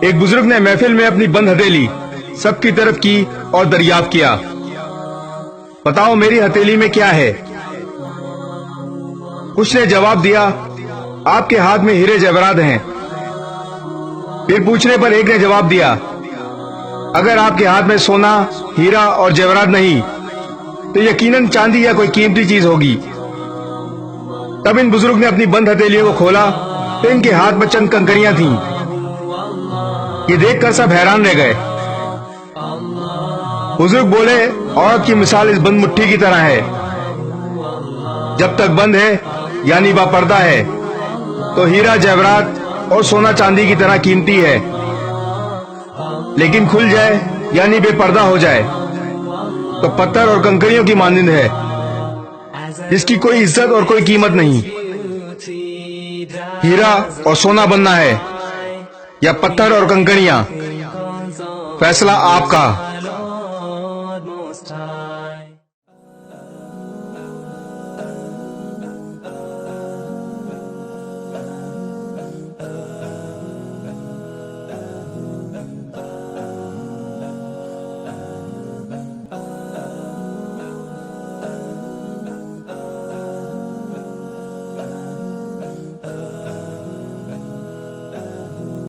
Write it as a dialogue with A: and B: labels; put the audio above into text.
A: एक बुजुर्ग ने महफिल में अपनी बंद हथेली सबकी तरफ की और दरियाफ्त किया, बताओ मेरी हथेली में क्या है? कुछ ने जवाब दिया, आपके हाथ में हीरे जवाहरात हैं। फिर पूछने पर एक ने जवाब दिया, अगर आपके हाथ में सोना, हीरा और जवाहरात नहीं तो यकीनन चांदी या कोई कीमती चीज होगी। तब इन बुजुर्ग ने अपनी बंद हथेलियों को खोला तो इनके हाथ में चंद कंकड़ियां थीं। ये देखकर सब हैरान रह गए। बुजुर्ग बोले, औरत की मिसाल इस बंद मुट्ठी की तरह है। जब तक बंद है यानी बापर्दा है तो हीरा जवाहरात और सोना चांदी की तरह कीमती है, लेकिन खुल जाए यानी बेपर्दा हो जाए तो पत्थर और कंकड़ियों की मानंद है, जिसकी कोई इज्जत और कोई कीमत नहीं। हीरा और सोना बनना है या पत्थर और कंकड़ियां, फैसला आपका।